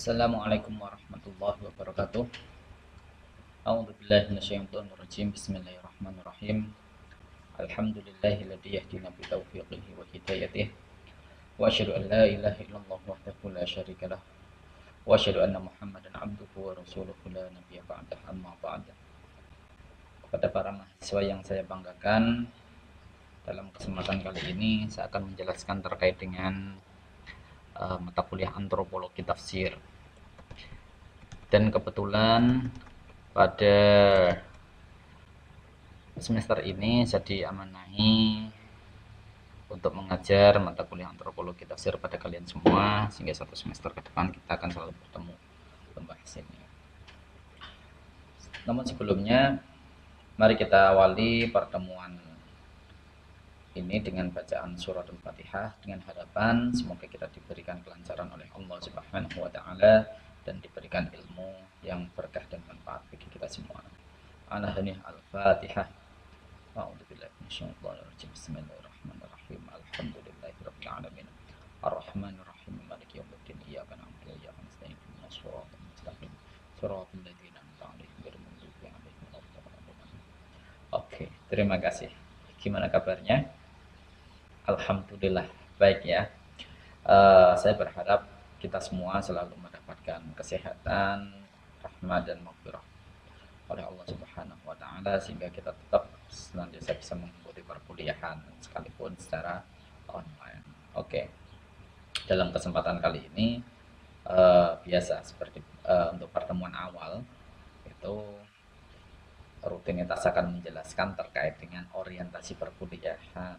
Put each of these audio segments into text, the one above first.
Assalamualaikum warahmatullahi wabarakatuh. A'udzu billahi minasyaitonir rajim. Bismillahirrahmanirrahim. Alhamdulillahilladzi yahdina bi taufiqihi wa hidayatihi. Wa asyhadu an la ilaha illallah wahdahu la syarikalah. Wa asyhadu anna Muhammadan abduhu wa rasuluhu la nabiyya ba'dah. Amma ba'd. Kepada para mahasiswa yang saya banggakan, dalam kesempatan kali ini saya akan menjelaskan terkait dengan mata kuliah antropologi tafsir. Dan kebetulan pada semester ini saya diamanahi untuk mengajar mata kuliah antropologi tafsir pada kalian semua, sehingga satu semester ke depan kita akan selalu bertemu membahas ini. Namun sebelumnya, mari kita awali pertemuan ini dengan bacaan surat Al-Fatihah dengan harapan semoga kita diberikan kelancaran oleh Allah Subhanahu wa taala dan diberikan ilmu yang berkah dan manfaat bagi kita semua. Al-Fatihah. A'udzubillahi minasyaitonir rajim. Bismillahirrahmanirrahim. Alhamdulillahirabbil alamin. Arrahmanir rahim. Maliki yaumiddin. Iyyaka na'budu wa iyyaka nasta'in. Ihdinas siratal mustaqim. Shiratal ladzina an'amta 'alaihim ghairil maghdubi 'alaihim waladdallin. Oke, terima kasih. Gimana kabarnya? Alhamdulillah baik ya. Saya berharap kita semua selalu mendapatkan kesehatan, rahmat dan maghfirah oleh Allah Subhanahu wa taala sehingga kita tetap senantiasa bisa mengikuti perkuliahan sekalipun secara online. Oke. Dalam kesempatan kali ini biasa seperti untuk pertemuan awal itu rutinitas akan menjelaskan terkait dengan orientasi perkuliahan.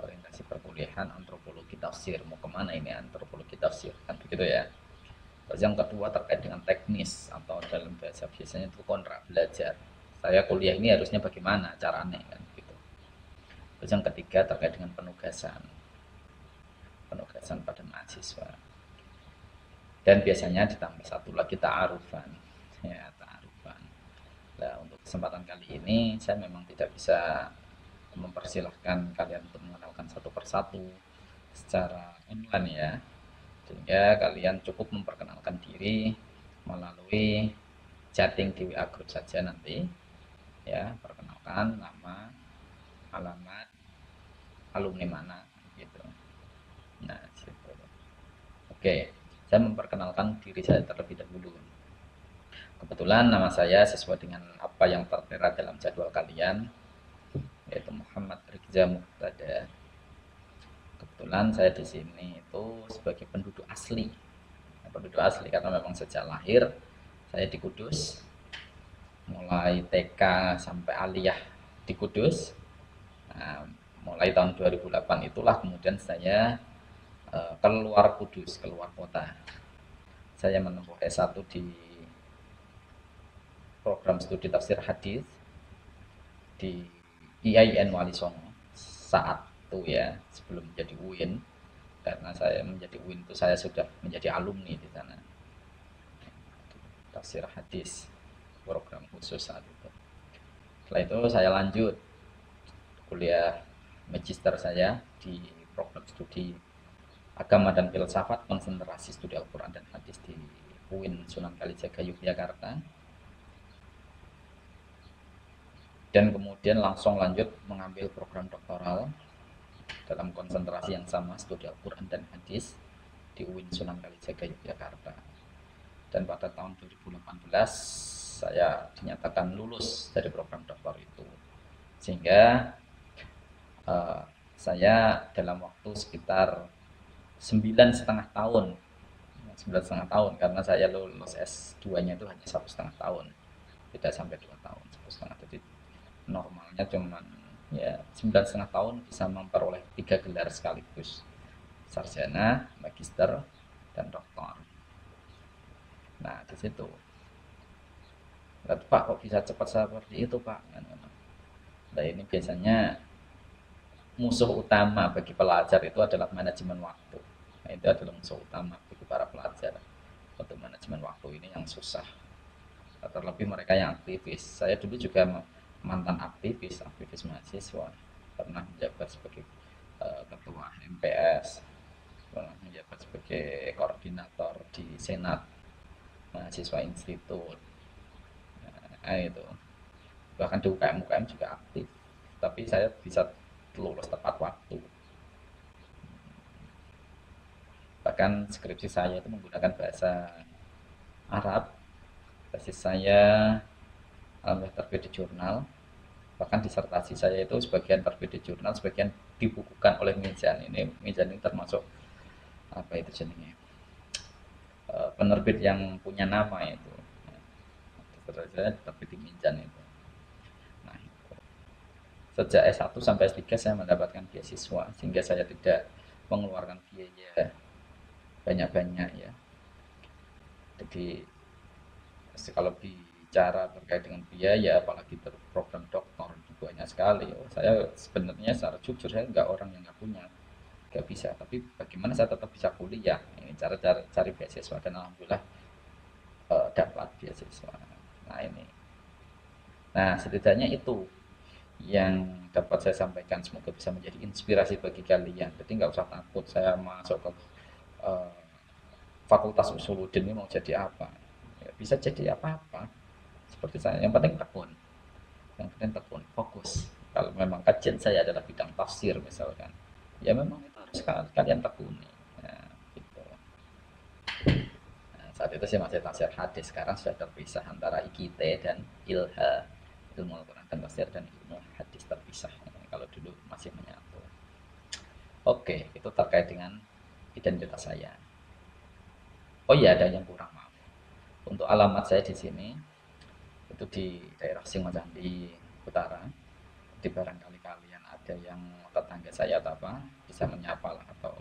Orientasi perkuliahan antropologi tafsir. Mau kemana ini antropologi tafsir? Kan begitu ya. Terus yang kedua terkait dengan teknis atau dalam bahasa biasanya itu kontrak belajar. Saya kuliah ini harusnya bagaimana caranya kan gitu. Terus yang ketiga terkait dengan penugasan. Penugasan pada mahasiswa. Dan biasanya ditambah satu lagi ta'arufan. Ya, ta'arufan. Nah, untuk kesempatan kali ini saya memang tidak bisa mempersilahkan kalian untuk mengenalkan satu persatu secara online ya, sehingga kalian cukup memperkenalkan diri melalui chatting di WA group saja nanti ya, perkenalkan nama, alamat, alumni mana gitu. Nah situ. Oke, saya memperkenalkan diri saya terlebih dahulu. Kebetulan nama saya sesuai dengan apa yang tertera dalam jadwal kalian, yaitu Muhammad Rizza Muqtada. Kebetulan saya di sini itu sebagai penduduk asli. Penduduk asli karena memang sejak lahir saya di Kudus. Mulai TK sampai aliyah di Kudus. Nah, mulai tahun 2008 itulah kemudian saya keluar Kudus, keluar kota. Saya menempuh S1 di program studi tafsir hadis di IAIN Wali Songo saat itu ya, sebelum menjadi UIN. Karena saya menjadi UIN itu saya sudah menjadi alumni di sana. Tafsir hadis, program khusus saat itu. Setelah itu saya lanjut kuliah magister saya di program studi agama dan filsafat konsentrasi studi Al-Quran dan hadis di UIN Sunan Kalijaga Yogyakarta. Dan kemudian langsung lanjut mengambil program doktoral dalam konsentrasi yang sama studi Al-Quran dan hadis di UIN Sunan Kalijaga Yogyakarta. Dan pada tahun 2018 saya dinyatakan lulus dari program doktor itu, sehingga saya dalam waktu sekitar 9,5 tahun, karena saya lulus S2 nya itu hanya 1,5 tahun, tidak sampai 2 tahun, 1,5. Jadi normalnya cuman ya 9,5 tahun bisa memperoleh 3 gelar sekaligus, sarjana, magister, dan doktor. Nah di situ, Pak kok bisa cepat seperti itu Pak? Nah ini biasanya musuh utama bagi pelajar itu adalah manajemen waktu. Nah itu adalah musuh utama bagi para pelajar. Untuk manajemen waktu ini yang susah. Terlebih mereka yang aktivis. Saya dulu juga mantan aktivis mahasiswa, pernah menjabat sebagai ketua MPS, pernah menjabat sebagai koordinator di senat mahasiswa institut. Nah, itu bahkan di UKM juga aktif, tapi saya bisa lulus tepat waktu. Bahkan skripsi saya itu menggunakan bahasa Arab. Tesis saya alhamdulillah terbit di jurnal. Bahkan disertasi saya itu sebagian terbit di jurnal, sebagian dibukukan oleh Mizan. Mizan ini termasuk apa itu jenisnya, penerbit yang punya nama itu. Saya terbit di Mizan itu. Nah, sejak S1 sampai S3 saya mendapatkan beasiswa, sehingga saya tidak mengeluarkan biaya banyak-banyak ya. Jadi kalau bicara terkait dengan biaya, apalagi program doktor itu banyak sekali. Saya sebenarnya secara jujur saya nggak orang yang nggak punya, nggak bisa. Tapi bagaimana saya tetap bisa kuliah? Ini cara cari beasiswa, dan alhamdulillah dapat beasiswa. Nah ini, nah setidaknya itu yang dapat saya sampaikan. Semoga bisa menjadi inspirasi bagi kalian. Jadi nggak usah takut saya masuk ke eh, Fakultas Usuluddin ini mau jadi apa. Ya, bisa jadi apa-apa seperti saya, yang penting tekun, fokus. Kalau memang kajian saya adalah bidang tafsir misalkan, ya memang itu harus kalian tekuni. Nah, gitu. Nah, saat itu saya masih tafsir hadis, sekarang sudah terpisah antara IKT dan ilha, ilmu Al-Quran dan tafsir, dan ilmu hadis terpisah. Kalau dulu masih menyatu. Oke, itu terkait dengan identitas saya. Oh iya, ada yang kurang, maaf. Untuk alamat saya di sini itu di daerah Singojandi Utara. Di barangkali kalian ada yang tetangga saya atau apa, bisa menyapa lah, atau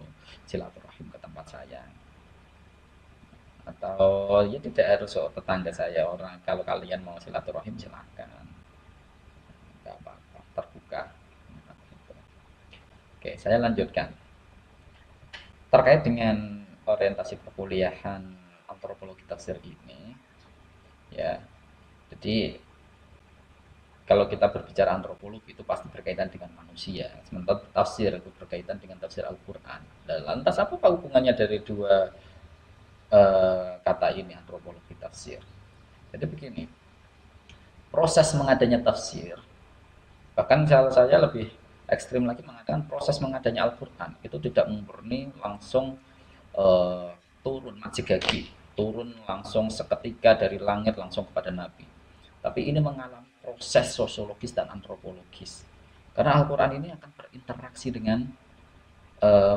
silaturahim ke tempat saya. Atau ya tidak harus tetangga saya, orang kalau kalian mau silaturahim silakan, nggak apa-apa, terbuka. Oke, saya lanjutkan terkait dengan orientasi perkuliahan antropologi tafsir ini ya. Jadi kalau kita berbicara antropologi itu pasti berkaitan dengan manusia, sementara tafsir itu berkaitan dengan tafsir Al-Quran. Dan lantas apa hubungannya dari dua kata ini, antropologi tafsir? Jadi begini, proses mengadanya tafsir, bahkan saya lebih ekstrim lagi mengatakan proses mengadanya Al-Quran itu tidak murni langsung turun majigagi, turun langsung seketika dari langit langsung kepada Nabi. Tapi ini mengalami proses sosiologis dan antropologis. Karena Al-Quran ini akan berinteraksi dengan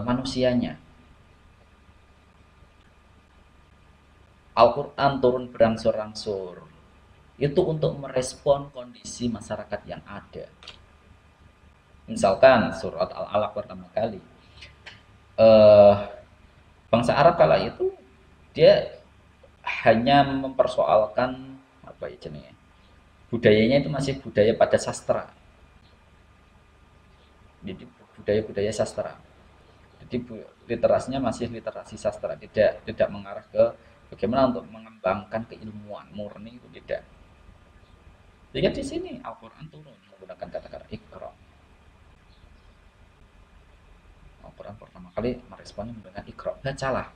manusianya. Al-Quran turun berangsur-angsur. Itu untuk merespon kondisi masyarakat yang ada. Misalkan surat Al-Alaq pertama kali. Eh, Bangsa Arab kala itu dia hanya mempersoalkan apa ya jenisnya, budayanya itu masih budaya pada sastra. Jadi budaya-budaya sastra. Jadi literasinya masih literasi sastra, tidak mengarah ke bagaimana untuk mengembangkan keilmuan murni, itu tidak. Jadi di sini Al-Quran turun menggunakan kata-kata Iqra. Al-Quran pertama kali meresponnya dengan Iqra, bacalah.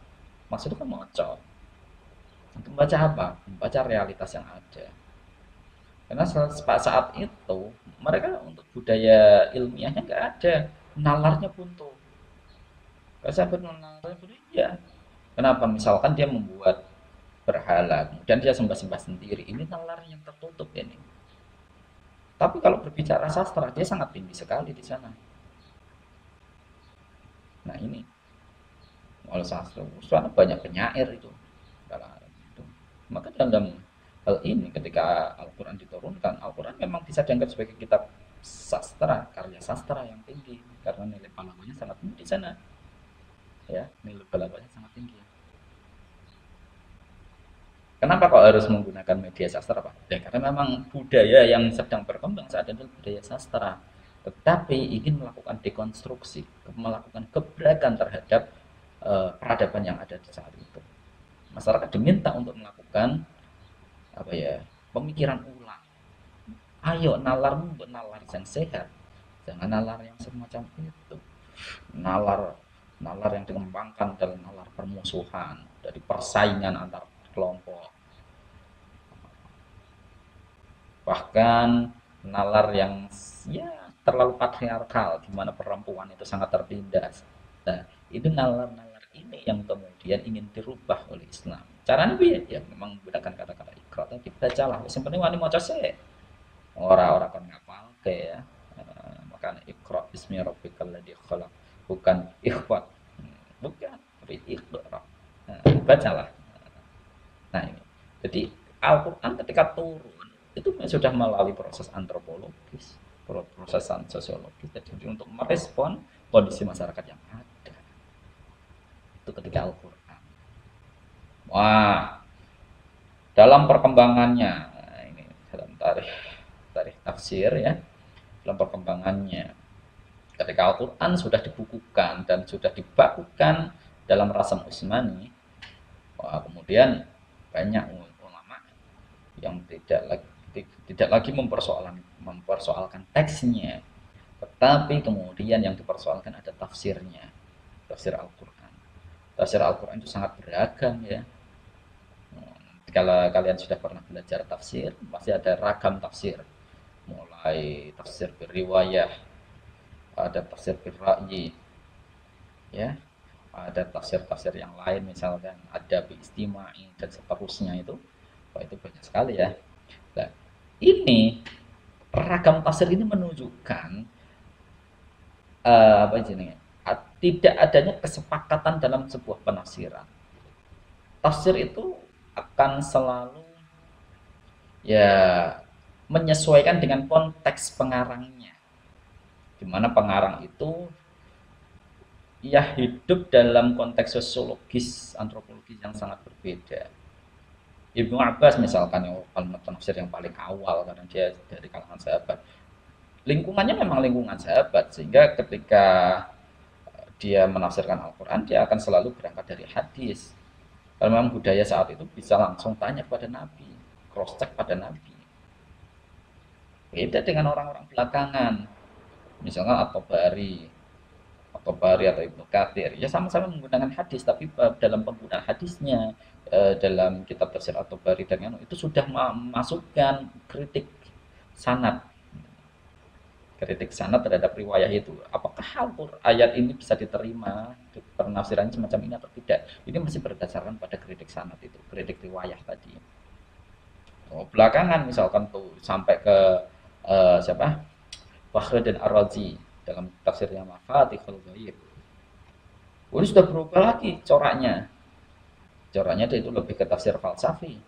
Maksudnya kan membaca. Untuk membaca apa? Membaca realitas yang ada. Karena saat itu mereka untuk budaya ilmiahnya nggak ada, nalarnya buntu. Kalau saya nalarnya buntu, iya. Kenapa? Misalkan dia membuat berhala, kemudian dia sembah-sembah sendiri, ini nalar yang tertutup ini. Tapi kalau berbicara sastra, dia sangat tinggi sekali di sana. Nah ini, kalau sastra, soalnya banyak penyair itu. Maka dalam hal ini ketika Al-Quran diturunkan, Al-Quran memang bisa dianggap sebagai kitab sastra, karya sastra yang tinggi, karena nilai balaganya sangat tinggi di sana. Ya, nilai balaganya sangat tinggi. Kenapa kok harus menggunakan media sastra, Pak? Ya, karena memang budaya yang sedang berkembang saat ini adalah budaya sastra. Tetapi ingin melakukan dekonstruksi, melakukan gebrakan terhadap peradaban yang ada di saat itu. Masyarakat diminta untuk melakukan apa ya, pemikiran ulang. Ayo nalarmu buat nalar yang sehat, jangan nalar yang semacam itu. Nalar nalar yang dikembangkan dalam nalar permusuhan, dari persaingan antar kelompok, bahkan nalar yang ya terlalu patriarkal di mana perempuan itu sangat tertindas. Nah, itu nalar-nalar ini yang kemudian ingin dirubah oleh Islam. Caranya piye? Ya memang menggunakan kata-kata ikra tadi bacalah. Wis penting wani maca sik. Ora-ora kon ngapal ke ya. Makanya ikra bismi rabbikal ladzi khalaq, bukan ikhfa. Bukan, tapi ikra. Bacalah. Nah, ini. Jadi Al-Qur'an ketika turun itu sudah melalui proses antropologis, proses sosiologis, jadi untuk merespon kondisi masyarakat yang ada itu ketika Al-Quran. Wah, dalam perkembangannya, nah ini dalam tarikh tarikh tafsir ya, dalam perkembangannya ketika Al-Quran sudah dibukukan dan sudah dibakukan dalam rasam Utsmani, wah, kemudian banyak ulama yang tidak lagi mempersoalkan teksnya, tetapi kemudian yang dipersoalkan ada tafsirnya, tafsir Al-Quran. Tafsir Al-Quran itu sangat beragam ya. Kalau kalian sudah pernah belajar tafsir, pasti ada ragam tafsir. Mulai tafsir berriwayah, ada tafsir berra'yi, ya, ada tafsir-tafsir yang lain misalkan ada biistimai dan seterusnya itu. Wah, itu banyak sekali ya. Nah, ini ragam tafsir ini menunjukkan apa jenenge? Tidak adanya kesepakatan dalam sebuah penafsiran. Tafsir itu akan selalu ya menyesuaikan dengan konteks pengarangnya. Di mana pengarang itu ya hidup dalam konteks sosiologis, antropologis yang sangat berbeda. Ibnu Abbas misalkan yang penafsir yang paling awal karena dia dari kalangan sahabat. Lingkungannya memang lingkungan sahabat sehingga ketika dia menafsirkan Al-Quran dia akan selalu berangkat dari hadis. Karena memang budaya saat itu bisa langsung tanya kepada Nabi, cross check pada Nabi. Beda dengan orang-orang belakangan, misalnya At-Tabari atau Ibnu Katsir, ya sama-sama menggunakan hadis, tapi dalam penggunaan hadisnya dalam kitab tafsir At-Tabari dan itu sudah memasukkan kritik sanad terhadap riwayah itu. Apakah ayat ini bisa diterima di penafsiran semacam ini atau tidak? Ini masih berdasarkan pada kritik sanad itu, kritik riwayah tadi. Oh, belakangan misalkan tuh sampai ke siapa? Fakhruddin Ar-Razi dalam tafsirnya Mafatihul Ghaib. Oh, ini sudah berubah lagi coraknya. Coraknya itu lebih ke tafsir falsafi.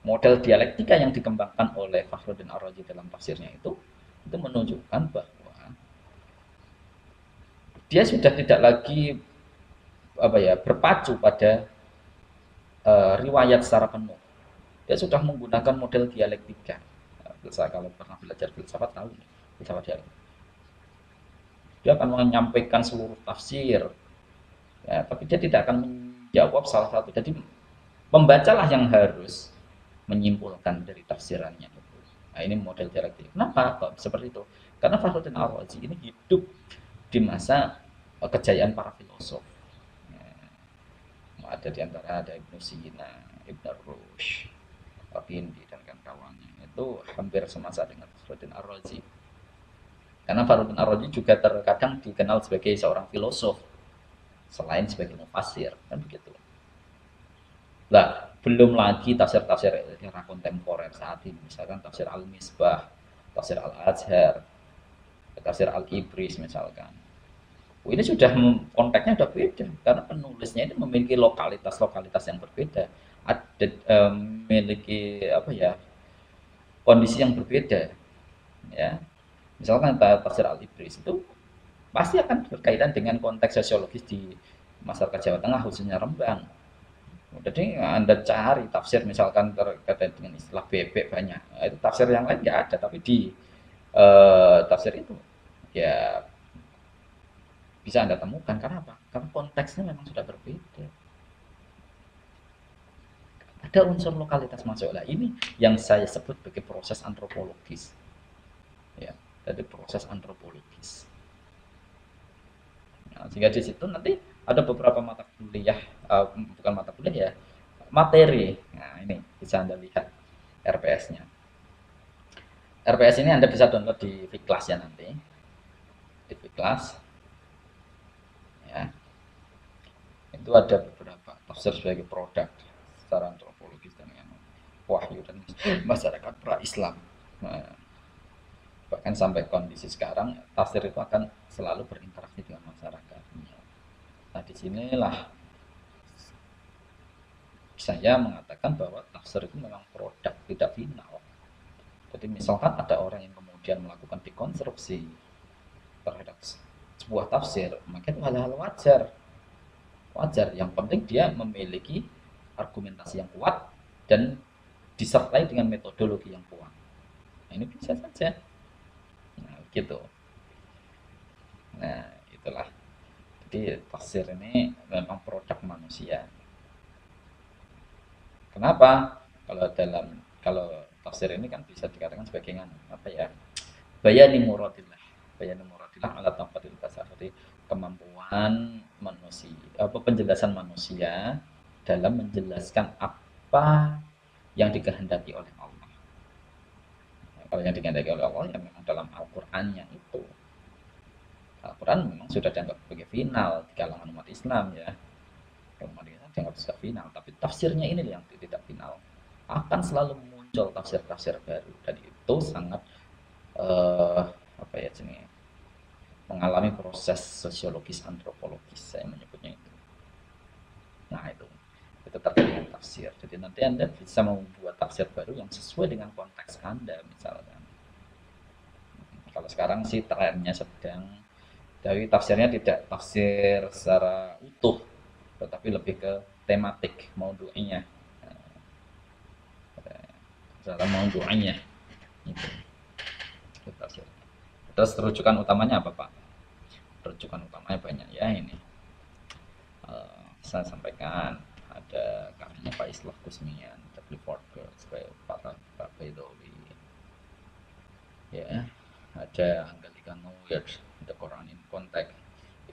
Model dialektika yang dikembangkan oleh Fakhruddin Ar-Razi dalam tafsirnya itu menunjukkan bahwa dia sudah tidak lagi berpacu pada riwayat secara penuh. Dia sudah menggunakan model dialektika. Kalau pernah belajar filsafat tahu filsafat dialektika. Dia akan menyampaikan seluruh tafsir, ya, tapi dia tidak akan menjawab salah satu. Jadi pembacalah yang harus menyimpulkan dari tafsirannya. Nah, ini model dialektik. Kenapa kok seperti itu? Karena Fakhruddin Ar-Razi ini hidup di masa kejayaan para filosof. Ada di antara ada Ibnu Sina, Ibnu Rushd, Al-Kindi dan kawan-kawannya. Itu hampir semasa dengan Fakhruddin Ar-Razi. Karena Fakhruddin Ar-Razi juga terkadang dikenal sebagai seorang filosof selain sebagai mufassir, kan begitu. Lah, belum lagi tafsir-tafsir era kontemporer saat ini, misalkan tafsir Al-Misbah, tafsir Al-Azhar, tafsir Al-Ibris misalkan. Ini sudah konteksnya sudah beda karena penulisnya ini memiliki lokalitas-lokalitas yang berbeda, ada memiliki kondisi yang berbeda, ya. Misalkan tafsir Al-Ibris itu pasti akan berkaitan dengan konteks sosiologis di masyarakat Jawa Tengah khususnya Rembang. Jadi Anda cari tafsir misalkan terkait dengan istilah bebek banyak. Nah, itu tafsir yang lain nggak ada, tapi di tafsir itu ya bisa Anda temukan. Karena apa? Karena konteksnya memang sudah berbeda. Ada unsur lokalitas masuk. Lah ini yang saya sebut sebagai proses antropologis. Ya, jadi proses antropologis. Nah, sehingga di situ nanti ada beberapa mata kuliah, bukan mata kuliah ya, materi. Nah, ini bisa Anda lihat RPS-nya. RPS ini Anda bisa download di Fiklas ya nanti. Di Fiklas ya. Itu ada beberapa tafsir sebagai produk secara antropologis dan yang wahyu dan masyarakat pra-Islam. Nah, bahkan sampai kondisi sekarang tafsir itu akan selalu berinteraksi dengan masyarakat. Nah, disinilah saya mengatakan bahwa tafsir itu memang produk tidak final. Jadi misalkan ada orang yang kemudian melakukan dekonstruksi terhadap sebuah tafsir, maka itu hal-hal wajar. Wajar, yang penting dia memiliki argumentasi yang kuat dan disertai dengan metodologi yang kuat. Nah, ini bisa saja. Nah, gitu. Nah, itulah. Jadi tafsir ini memang produk manusia. Kenapa? Kalau tafsir ini kan bisa dikatakan sebagai apa ya? Bayani muradillah. Bayani muradillah ala tanfatil basar. Jadi kemampuan manusia, apa penjelasan manusia dalam menjelaskan apa yang dikehendaki oleh Allah. Nah, kalau yang dikehendaki oleh Allah ya memang dalam Al-Qur'annya itu. Al-Quran memang sudah dianggap sebagai final di kalangan umat Islam ya. Umat Islam dianggap sebagai final, tapi tafsirnya ini yang tidak final. Akan selalu muncul tafsir-tafsir baru dan itu sangat apa ya jenis mengalami proses sosiologis antropologis saya menyebutnya itu. Nah itu terkait dengan tafsir. Jadi nanti Anda bisa membuat tafsir baru yang sesuai dengan konteks Anda misalkan. Kalau sekarang sih trennya sedang dari tafsirnya tidak tafsir secara utuh, tetapi lebih ke tematik maudu'inya. Secara maudu'inya. Itu. Tafsir. Terus rujukan utamanya apa Pak? Rujukan utamanya banyak ya ini. Saya sampaikan ada karyanya Pak Islah Kusmian, The Clifford Girls, Pak Baidowi. Ya, ada Angelika Noyer, The Quran in Context.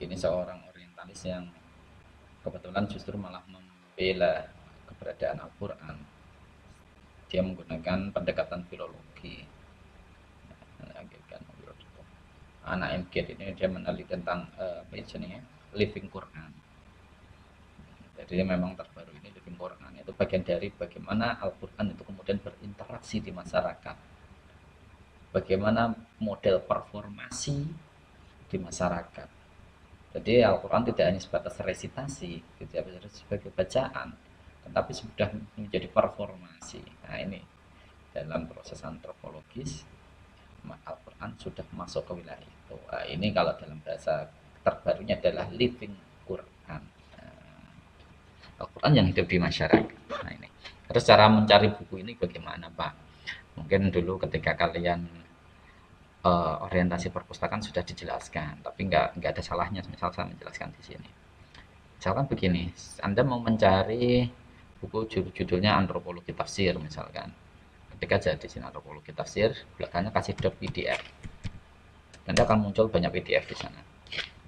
Ini seorang orientalis yang kebetulan justru malah membela keberadaan Al-Quran. Dia menggunakan pendekatan filologi. Anak MGIR ini dia meneliti tentang apa jenisnya living Quran. Jadi memang terbaru ini living Quran itu bagian dari bagaimana Al-Quran itu kemudian berinteraksi di masyarakat. Bagaimana model performasi di masyarakat. Jadi Al-Quran tidak hanya sebatas resitasi, tidak hanya sebagai bacaan, tetapi sudah menjadi performasi. Nah ini dalam proses antropologis Al-Quran sudah masuk ke wilayah itu. Nah, ini kalau dalam bahasa terbarunya adalah living Quran. Al-Quran yang hidup di masyarakat. Nah ini. Terus cara mencari buku ini bagaimana Pak? Mungkin dulu ketika kalian orientasi perpustakaan sudah dijelaskan, tapi nggak ada salahnya misal saya menjelaskan di sini. Misalkan begini, Anda mau mencari buku judulnya antropologi tafsir misalkan. Ketika jadi di sini antropologi tafsir, belakangnya kasih .pdf. Nanti akan muncul banyak PDF di sana.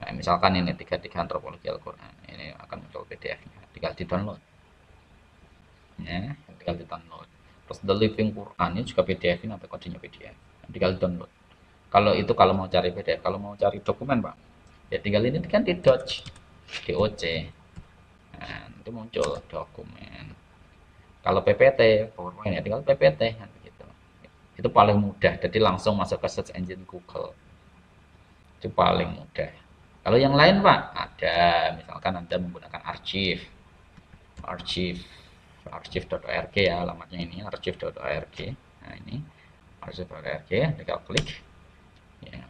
Nah, misalkan ini 33 antropologi Al-Quran, ini akan muncul PDF-nya. Tinggal di-download. Ya, tinggal di-download. Terus The Living Quran ini juga PDF ini atau kodenya PDF. Tinggal di-download. Kalau itu kalau mau cari PDF, kalau mau cari dokumen, Pak, ya tinggal ini kan di Doc, DOC. Nah, itu muncul dokumen. Kalau PPT, PowerPoint ya tinggal PPT kan begitu. Itu paling mudah. Jadi langsung masuk ke search engine Google. Itu paling mudah. Kalau yang lain Pak, ada misalkan Anda menggunakan archive.org ya alamatnya ini archive.org. Nah ini archive.org, tinggal klik. Ya,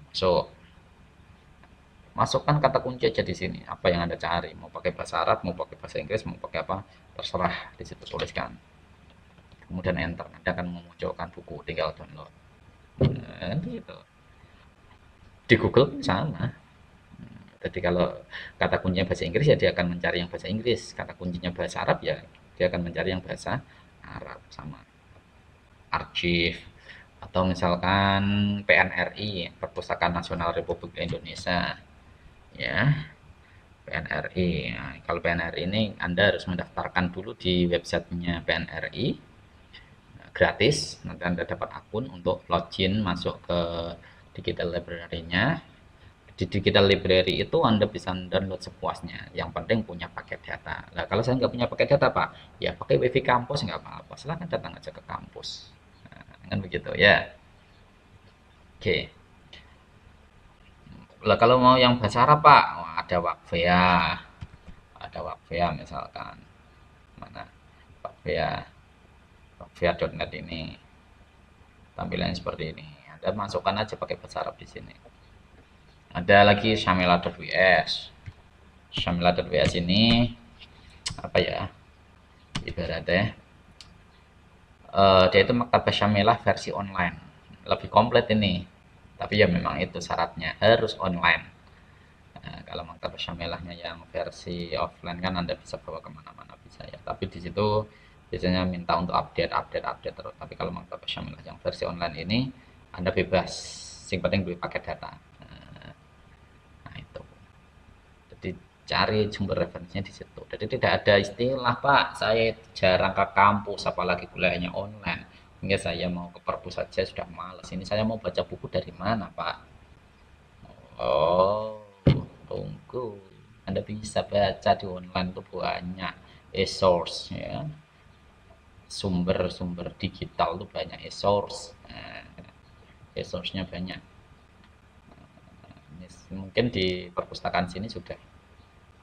masukkan kata kunci aja di sini. Apa yang Anda cari? Mau pakai bahasa Arab, mau pakai bahasa Inggris, mau pakai apa? Terserah di situ tuliskan. Kemudian enter, Anda akan memunculkan buku, tinggal download. Nah, gitu. Di Google sama. Jadi kalau kata kuncinya bahasa Inggris ya dia akan mencari yang bahasa Inggris. Kata kuncinya bahasa Arab ya dia akan mencari yang bahasa Arab sama. Archive atau misalkan PNRI, Perpustakaan Nasional Republik Indonesia. Ya. PNRI. Nah, kalau PNRI ini Anda harus mendaftarkan dulu di websitenya PNRI, gratis. Nanti Anda dapat akun untuk login masuk ke digital library-nya. Di digital library itu Anda bisa download sepuasnya. Yang penting punya paket data. Nah, kalau saya nggak punya paket data, Pak, ya pakai WiFi kampus nggak apa-apa. Silahkan datang aja ke kampus. Nah, kan begitu ya. Oke. Lah kalau mau yang bahasa Arab, Pak, wah, ada Wakfia. Ada Wakfia misalkan. Mana? Wakfia. Wakfia.net ini. Tampilannya seperti ini. Anda masukkan aja pakai bahasa Arab di sini. Ada lagi Shamila.ws. Shamila.ws ini apa ya? Ibaratnya dia itu maktabah Syamilah versi online. Lebih komplit ini. Tapi ya memang itu syaratnya harus online. Nah, kalau maktabah Syamilahnya yang versi offline kan Anda bisa bawa kemana-mana bisa ya. Tapi di situ biasanya minta untuk update terus. Tapi kalau maktabah Syamilah yang versi online ini Anda bebas. Sing penting duit paket data. Nah, itu. Jadi cari sumber referensinya di situ. Jadi tidak ada istilah, Pak, saya jarang ke kampus, apalagi kuliahnya online. Hingga saya mau ke perpus saja sudah males. Ini saya mau baca buku dari mana, Pak? Oh, tunggu. Anda bisa baca di online itu banyak e-source ya. Sumber-sumber digital itu banyak e-source. Nah, e-source-nya banyak. Mungkin di perpustakaan sini sudah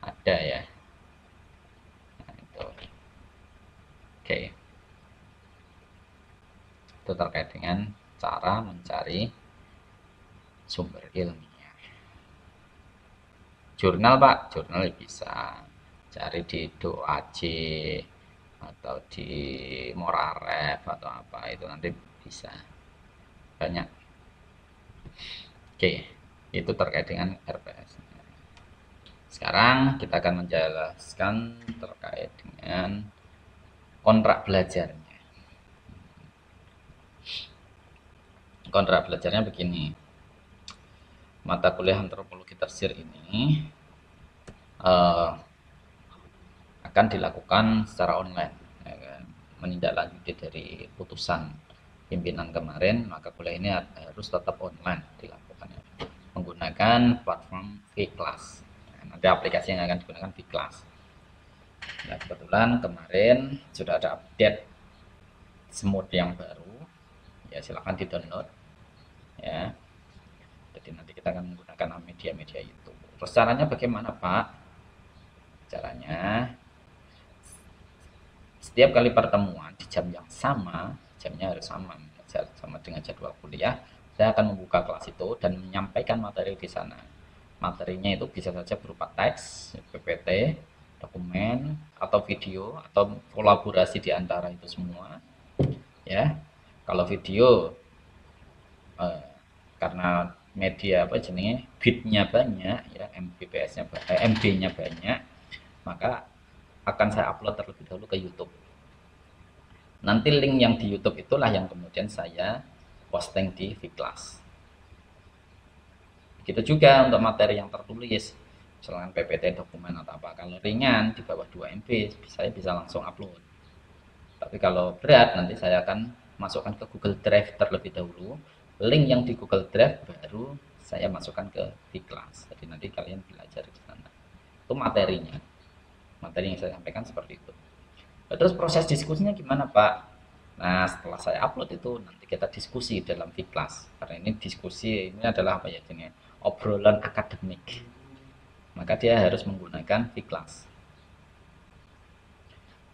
ada ya. Nah, itu. Oke. Itu terkait dengan cara mencari sumber ilmiah. Jurnal, Pak, jurnal bisa cari di DoAJ atau di Moraref atau apa itu nanti bisa banyak. Oke, itu terkait dengan RPS. Sekarang kita akan menjelaskan terkait dengan kontrak belajarnya. Kontrak belajarnya begini. Mata kuliah antropologi tersir ini akan dilakukan secara online ya kan? Menindaklanjuti dari putusan pimpinan kemarin, maka kuliah ini harus tetap online dilakukannya menggunakan platform vClass. Nah, nanti aplikasi yang akan digunakan vClass. Nah, kebetulan kemarin sudah ada update semut yang baru, ya silahkan di download ya. Jadi nanti kita akan menggunakan media-media itu. Terus caranya bagaimana, Pak? Caranya setiap kali pertemuan di jam yang sama, jamnya harus sama dengan jadwal kuliah, saya akan membuka kelas itu dan menyampaikan materi di sana. Materinya itu bisa saja berupa teks, PPT, dokumen, atau video, atau kolaborasi di antara itu semua. Ya, kalau video karena media apa jenisnya bitnya banyak ya, MBPS-nya MB-nya banyak, maka akan saya upload terlebih dahulu ke YouTube. Nanti link yang di YouTube itulah yang kemudian saya posting di vClass. Begitu juga untuk materi yang tertulis, misalkan PPT, dokumen atau apa. Kalau ringan di bawah 2 MB, saya bisa langsung upload. Tapi kalau berat nanti saya akan masukkan ke Google Drive terlebih dahulu. Link yang di Google Drive baru saya masukkan ke vClass. Jadi nanti kalian belajar di sana. Itu materinya. Materi yang saya sampaikan seperti itu. Terus proses diskusinya gimana, Pak? Nah, setelah saya upload itu nanti kita diskusi dalam vClass. Karena ini diskusi ini adalah apa ya jenisnya? Obrolan akademik. Maka dia harus menggunakan vClass.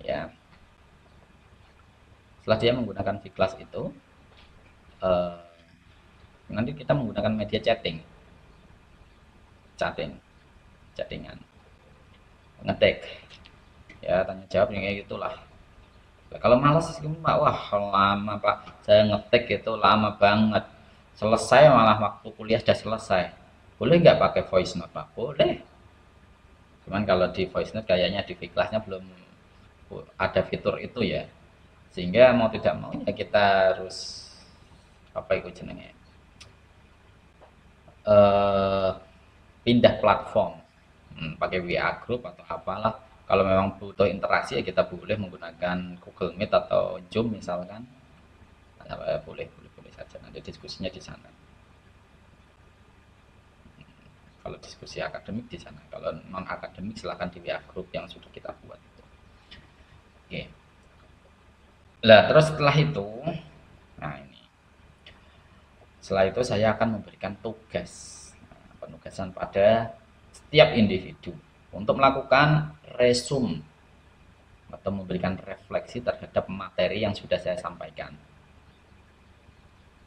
Ya. Setelah dia menggunakan vClass itu nanti kita menggunakan media chattingan, ngetik ya, tanya jawab yang kayak gitulah. Kalau malas Pak, wah lama Pak, saya ngetik itu lama banget, selesai malah waktu kuliah sudah selesai. Boleh nggak pakai voice note, Pak? Boleh, cuman kalau di voice note kayaknya di vClass-nya belum ada fitur itu ya, sehingga mau tidak mau ya kita harus apa itu jenenge pindah platform. pakai WA group atau apalah. Kalau memang butuh interaksi ya kita boleh menggunakan Google Meet atau Zoom misalkan. Boleh, boleh, boleh saja. Nanti diskusinya di sana. Kalau diskusi akademik di sana. Kalau non akademik silahkan di WA group yang sudah kita buat itu. Oke. Nah, terus setelah itu, nah ini. Setelah itu saya akan memberikan tugas, penugasan pada setiap individu untuk melakukan resume atau memberikan refleksi terhadap materi yang sudah saya sampaikan.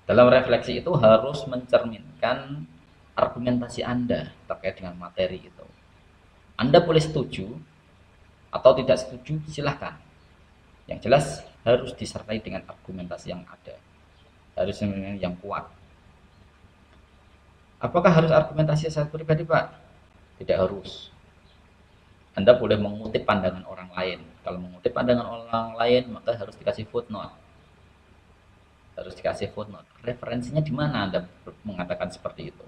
Dalam refleksi itu harus mencerminkan argumentasi Anda terkait dengan materi itu. Anda boleh setuju atau tidak setuju, silahkan. Yang jelas harus disertai dengan argumentasi yang ada. Harus yang kuat. Apakah harus argumentasi saya pribadi, Pak? Tidak harus. Anda boleh mengutip pandangan orang lain. Kalau mengutip pandangan orang lain, maka harus dikasih footnote. Harus dikasih footnote. Referensinya di mana Anda mengatakan seperti itu?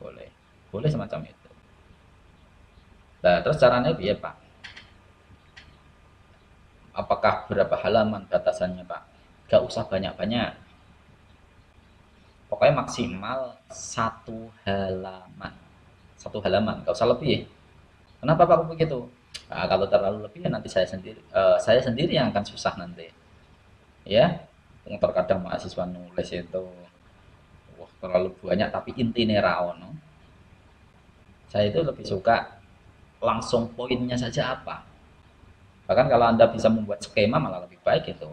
Boleh. Boleh semacam itu. Nah, terus caranya biar Pak? Apakah berapa halaman batasannya, Pak? Gak usah banyak-banyak. Pokoknya maksimal satu halaman. Satu halaman, gak usah lebih. Kenapa Pak begitu? Nah, kalau terlalu lebih nanti saya sendiri yang akan susah nanti. Ya, terkadang mahasiswa nulis itu wah, terlalu banyak tapi intinya ra ono. Saya itu lebih suka langsung poinnya saja apa. Bahkan kalau Anda bisa membuat skema malah lebih baik itu.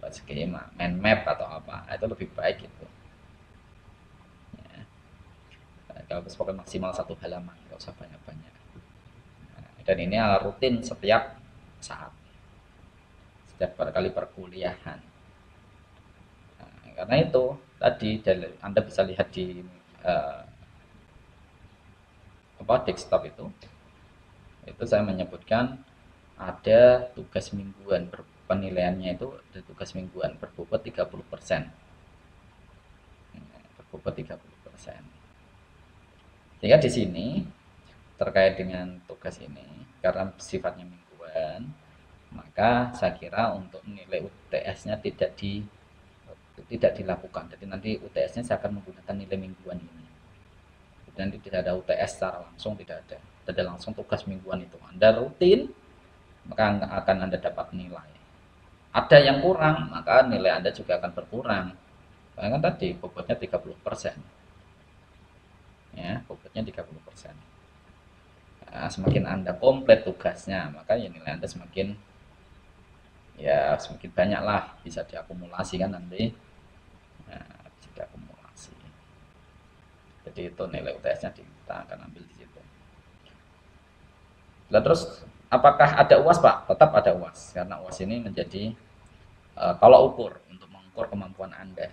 Buat skema, mind map atau apa, itu lebih baik itu. Ya. Nah, kalau pokoknya maksimal satu halaman, nggak usah banyak-banyak. Nah, dan ini rutin setiap saat, setiap kali perkuliahan. Nah, karena itu tadi Anda bisa lihat di uh, desktop itu saya menyebutkan ada tugas mingguan, penilaiannya itu ada tugas mingguan berbobot 30%. Berbobot 30%. Sehingga di sini terkait dengan tugas ini karena sifatnya mingguan, maka saya kira untuk nilai UTS-nya tidak dilakukan. Jadi nanti UTS-nya saya akan menggunakan nilai mingguan ini. Nanti tidak ada UTS secara langsung, tidak ada. Tidak langsung tugas mingguan itu. Anda rutin, maka akan Anda dapat nilai. Ada yang kurang, maka nilai Anda juga akan berkurang. Karena kan tadi bobotnya 30%. Ya, bobotnya 30%. Nah, semakin Anda komplit tugasnya, maka ya nilai Anda semakin banyak lah, bisa diakumulasi kan nanti. Nah, bisa diakumulasi. Jadi itu nilai UTS-nya kita akan ambil di situ. Nah, terus apakah ada UAS, Pak? Tetap ada UAS karena UAS ini menjadi tolak ukur untuk mengukur kemampuan Anda.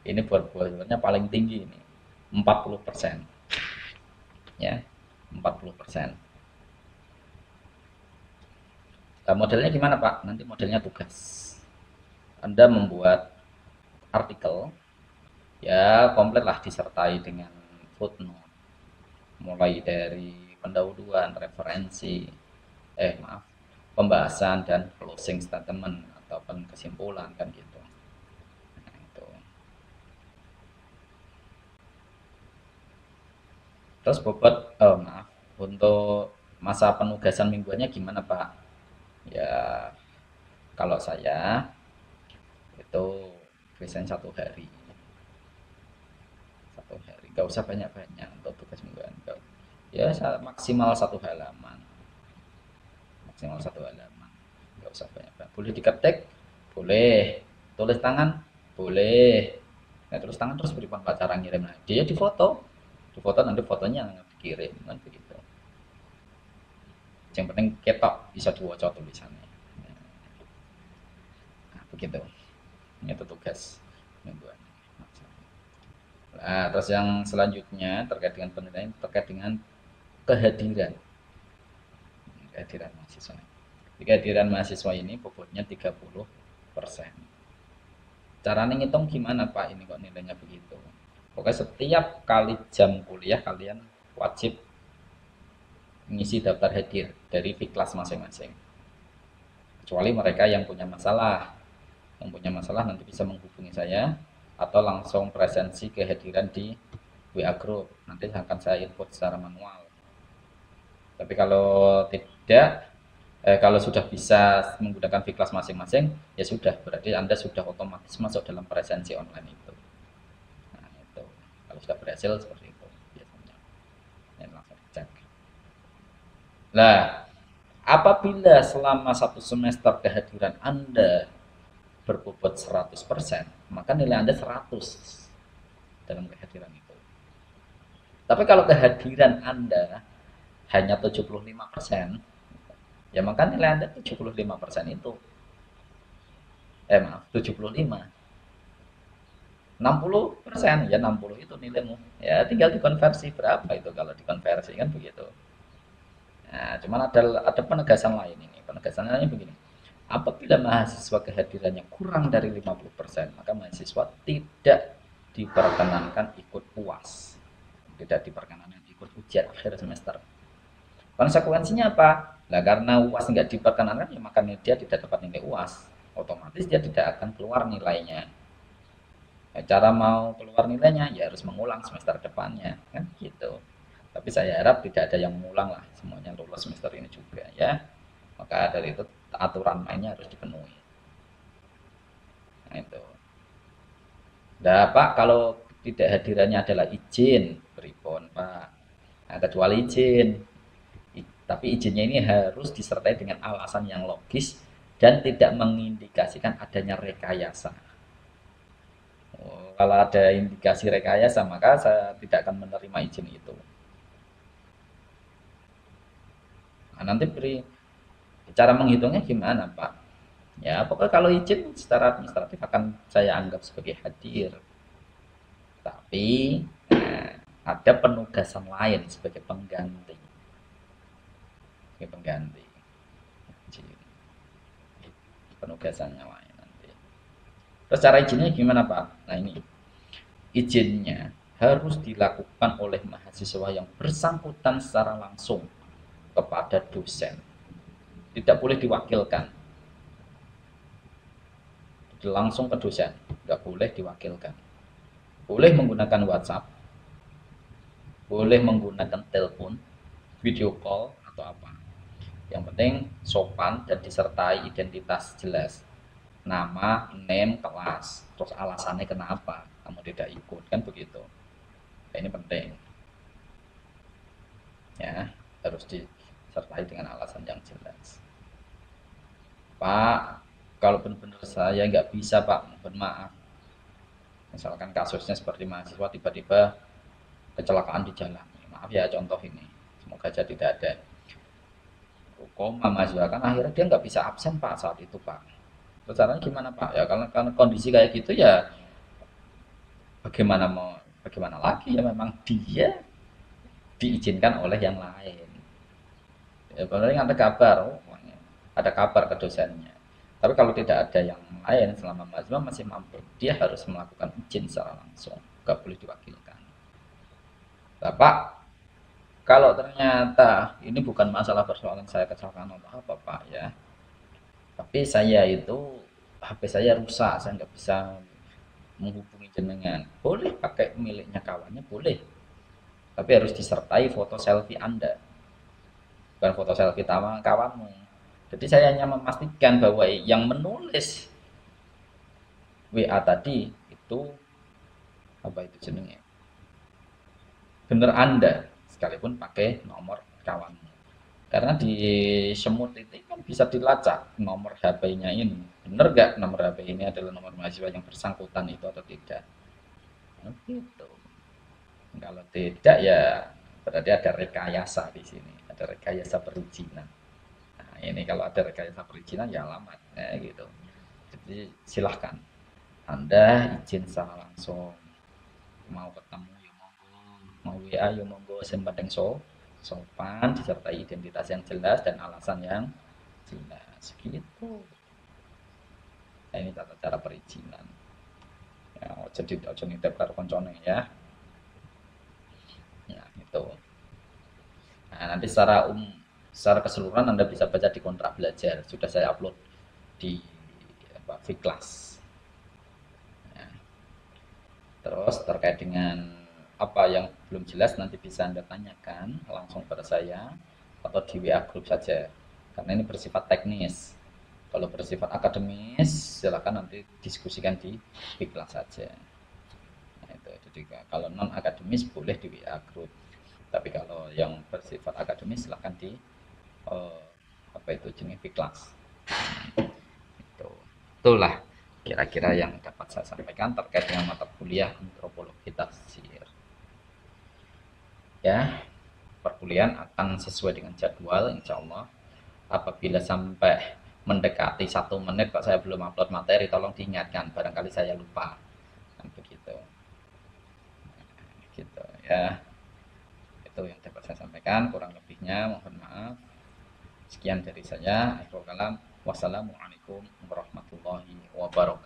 Ini bornya paling tinggi ini, 40%. Ya, 40%. Nah, modelnya gimana, Pak? Nanti modelnya tugas. Anda membuat artikel, ya komplit lah disertai dengan footnote. Mulai dari pendahuluan, referensi, pembahasan dan closing statement ataupun kesimpulan kan gitu. Nah, itu. Terus bobot, untuk masa penugasan mingguannya gimana Pak? Ya kalau saya itu biasanya 1 hari, nggak usah banyak-banyak untuk tugas mingguan. Ya maksimal 1 halaman, nggak usah banyak-banyak. Boleh diketik, boleh tulis tangan, boleh. Nah, tulis tangan terus beri cara ngirim. Nah, dia di foto nanti fotonya dikirim kan begitu. Yang penting ketok bisa diwaca tulisannya. Nah, begitu. Ini itu tugas mingguan. Nah, terus yang selanjutnya terkait dengan penilaian, terkait dengan kehadiran mahasiswa. Kehadiran mahasiswa ini bobotnya 30%. Caranya ngitung gimana Pak? Ini kok nilainya begitu. Pokoknya setiap kali jam kuliah kalian wajib mengisi daftar hadir dari kelas masing-masing. Kecuali mereka yang punya masalah. Yang punya masalah nanti bisa menghubungi saya atau langsung presensi kehadiran di WA Group. Nanti akan saya input secara manual. Tapi kalau tidak, kalau sudah bisa menggunakan kelas masing-masing, ya sudah, berarti Anda sudah otomatis masuk dalam presensi online itu. Nah, itu. Kalau sudah berhasil seperti itu biasanya. Ya, langsung cek. Nah, apabila selama satu semester kehadiran Anda berbobot 100%, maka nilai Anda 100 dalam kehadiran itu. Tapi kalau kehadiran Anda hanya 75%, ya maka nilai Anda 75% itu. Maaf, 75. 60%, ya 60 itu nilaimu. Ya tinggal dikonversi berapa itu kalau dikonversi kan begitu. Nah, cuman ada penegasan lain ini. Penegasan lainnya begini. Apabila mahasiswa kehadirannya kurang dari 50%, maka mahasiswa tidak diperkenankan ikut UAS. Tidak diperkenankan ikut ujian akhir semester. Konsekuensinya apa? Nah, karena UAS nggak diperkenankan, ya makanya dia tidak dapat nilai UAS. Otomatis dia tidak akan keluar nilainya. Nah, cara mau keluar nilainya, ya harus mengulang semester depannya. Kan gitu. Tapi saya harap tidak ada yang mengulang lah. Semuanya lulus semester ini juga ya. Maka dari itu aturan mainnya harus dipenuhi. Nah itu. Nah Pak, kalau tidak hadirannya adalah izin, pripun Pak. Nah, kecuali izin. Tapi izinnya ini harus disertai dengan alasan yang logis dan tidak mengindikasikan adanya rekayasa. Kalau ada indikasi rekayasa, maka saya tidak akan menerima izin itu. Nah, nanti beri cara menghitungnya gimana Pak? Ya, pokoknya kalau izin secara administratif akan saya anggap sebagai hadir. Tapi ada penugasan lain sebagai pengganti. Sebagai pengganti. Penugasannya lain nanti. Terus cara izinnya gimana Pak? Nah ini, izinnya harus dilakukan oleh mahasiswa yang bersangkutan secara langsung kepada dosen. Tidak boleh diwakilkan. Langsung ke dosen, nggak boleh diwakilkan. Boleh menggunakan WhatsApp, boleh menggunakan telepon, video call, atau apa. Yang penting sopan dan disertai identitas jelas. Nama, name, kelas, terus alasannya kenapa kamu tidak ikut, kan begitu. Nah, ini penting. Ya, harus disertai dengan alasan yang jelas. Pak, kalau benar-benar saya nggak bisa Pak, mohon maaf. Misalkan kasusnya seperti mahasiswa tiba-tiba kecelakaan di jalan. Maaf ya contoh ini. Semoga aja tidak ada. Koma mahasiswa kan akhirnya dia nggak bisa absen Pak saat itu Pak. Terus caranya gimana Pak? Ya karena kondisi kayak gitu ya bagaimana lagi ya memang dia diizinkan oleh yang lain. Ya paling ada kabar, oh, ada kabar ke dosennya. Tapi kalau tidak ada yang lain selama mahasiswa masih mampu, dia harus melakukan izin secara langsung, nggak boleh diwakilkan. Bapak, kalau ternyata ini bukan masalah persoalan saya kecelakaan atau apa Pak ya, tapi saya itu HP saya rusak, saya nggak bisa menghubungi jenengan. Boleh pakai miliknya kawannya, boleh. Tapi harus disertai foto selfie Anda, bukan foto selfie tawa kawanmu. Jadi saya hanya memastikan bahwa yang menulis WA tadi itu apa itu jenenge? Bener Anda, sekalipun pakai nomor kawanmu. Karena di semut itu kan bisa dilacak nomor HP-nya ini. Bener gak nomor HP ini adalah nomor mahasiswa yang bersangkutan itu atau tidak? Nah, gitu. Kalau tidak ya berarti ada rekayasa di sini, ada rekayasa perizinan. Nah, ini kalau ada rekayasa perizinan ya alamat, ya gitu. Jadi silahkan Anda izin secara langsung, mau ketemu ya monggo, mau WA ya monggo, sing penting sopan disertai identitas yang jelas dan alasan yang jelas gitu. Nah, ini tata cara perizinan. Ya, jadi ojo nitip karo koncone ya. itu. Nah, nanti secara keseluruhan Anda bisa baca di kontrak belajar, sudah saya upload di Vclass. Ya. Terus terkait dengan apa yang belum jelas nanti bisa Anda tanyakan langsung pada saya atau di WA group saja, karena ini bersifat teknis. Kalau bersifat akademis silakan nanti diskusikan di Vclass saja. Nah, itu. Jadi kalau non akademis boleh di WA group, tapi kalau yang bersifat akademis silakan di apa itu jenis Vclass. Itu itulah kira-kira yang dapat saya sampaikan terkait dengan mata kuliah antropologi tafsir. Ya, perkuliahan akan sesuai dengan jadwal insya Allah. Apabila sampai mendekati 1 menit kok saya belum upload materi, tolong diingatkan, barangkali saya lupa, kan begitu. Gitu ya, itu yang dapat saya sampaikan, kurang lebihnya mohon maaf. Sekian dari saya. Akhirul kalam, wassalamualaikum warahmatullahi wabarakatuh.